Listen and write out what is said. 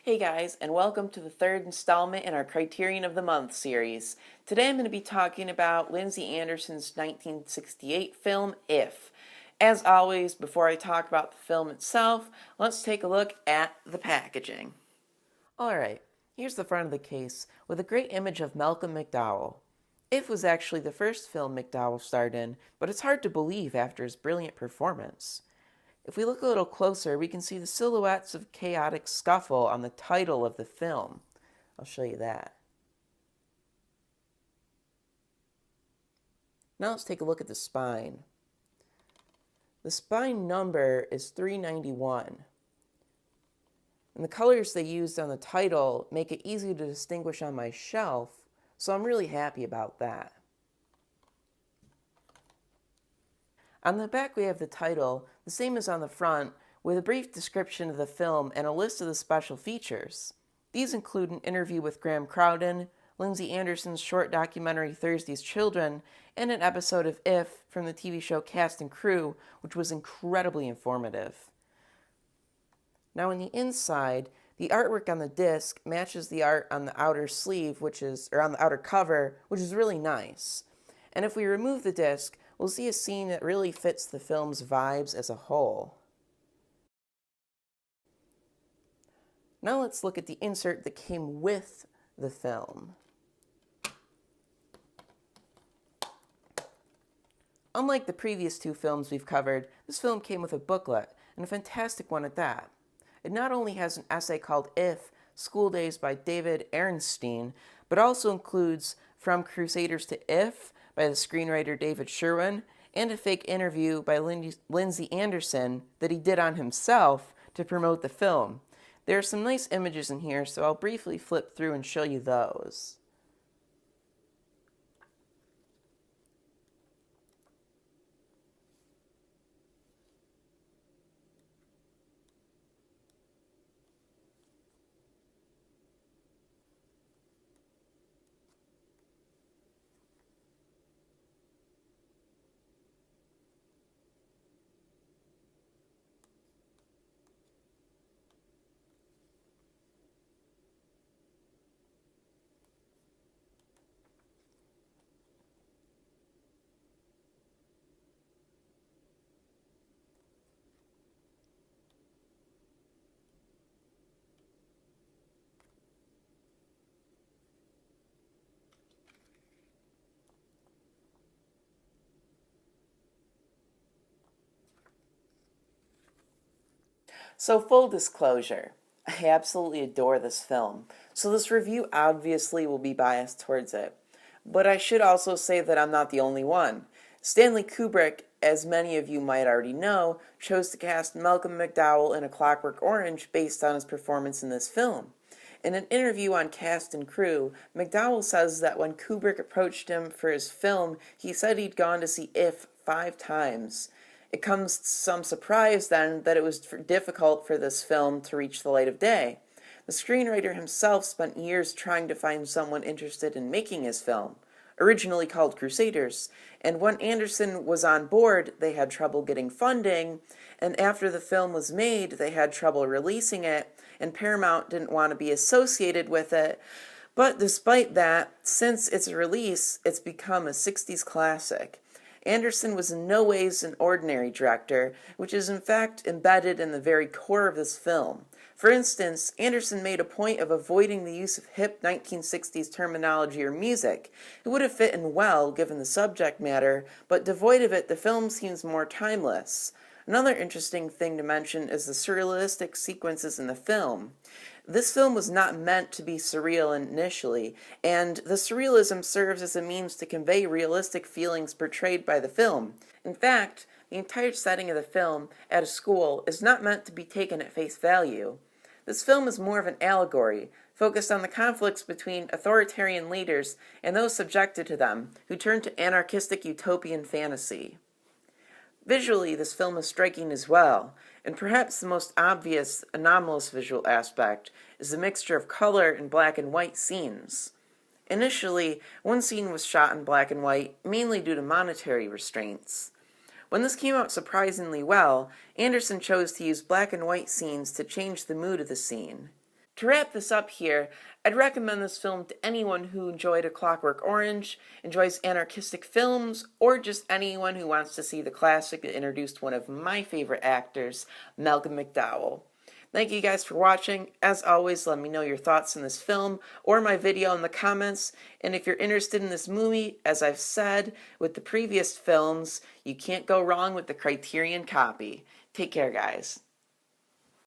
Hey guys, and welcome to the third installment in our Criterion of the Month series. Today I'm going to be talking about Lindsay Anderson's 1968 film, If. As always, before I talk about the film itself, let's take a look at the packaging. Alright, here's the front of the case with a great image of Malcolm McDowell. If was actually the first film McDowell starred in, but it's hard to believe after his brilliant performance. If we look a little closer, we can see the silhouettes of chaotic scuffle on the title of the film. I'll show you that. Now let's take a look at the spine. The spine number is 391. And the colors they used on the title make it easy to distinguish on my shelf, so I'm really happy about that. On the back we have the title, the same as on the front, with a brief description of the film and a list of the special features. These include an interview with Graham Crowden, Lindsay Anderson's short documentary Thursday's Children, and an episode of If from the TV show Cast and Crew, which was incredibly informative. Now on the inside, the artwork on the disc matches the art on the outer sleeve, on the outer cover, which is really nice. And if we remove the disc, we'll see a scene that really fits the film's vibes as a whole. Now let's look at the insert that came with the film. Unlike the previous two films we've covered, this film came with a booklet, and a fantastic one at that. It not only has an essay called If, School Days by David Sherwin, but also includes From Crusaders to If by the screenwriter David Sherwin, and a fake interview by Lindsay Anderson that he did on himself to promote the film. There are some nice images in here, so I'll briefly flip through and show you those. So full disclosure, I absolutely adore this film, so this review obviously will be biased towards it. But I should also say that I'm not the only one. Stanley Kubrick, as many of you might already know, chose to cast Malcolm McDowell in A Clockwork Orange based on his performance in this film. In an interview on Cast and Crew, McDowell says that when Kubrick approached him for his film, he said he'd gone to see If 5 times. It comes to some surprise, then, that it was difficult for this film to reach the light of day. The screenwriter himself spent years trying to find someone interested in making his film, originally called Crusaders, and when Anderson was on board, they had trouble getting funding, and after the film was made, they had trouble releasing it, and Paramount didn't want to be associated with it. But despite that, since its release, it's become a 60s classic. Anderson was in no ways an ordinary director, which is in fact embedded in the very core of this film. For instance, Anderson made a point of avoiding the use of hip 1960s terminology or music. It would have fit in well given the subject matter, but devoid of it, the film seems more timeless. Another interesting thing to mention is the surrealistic sequences in the film. This film was not meant to be surreal initially, and the surrealism serves as a means to convey realistic feelings portrayed by the film. In fact, the entire setting of the film, at a school, is not meant to be taken at face value. This film is more of an allegory, focused on the conflicts between authoritarian leaders and those subjected to them, who turn to anarchistic utopian fantasy. Visually, this film is striking as well, and perhaps the most obvious, anomalous visual aspect is the mixture of color and black and white scenes. Initially, one scene was shot in black and white, mainly due to monetary restraints. When this came out surprisingly well, Anderson chose to use black and white scenes to change the mood of the scene. To wrap this up here, I'd recommend this film to anyone who enjoyed A Clockwork Orange, enjoys anarchistic films, or just anyone who wants to see the classic that introduced one of my favorite actors, Malcolm McDowell. Thank you guys for watching. As always, let me know your thoughts on this film or my video in the comments. And if you're interested in this movie, as I've said with the previous films, you can't go wrong with the Criterion copy. Take care, guys.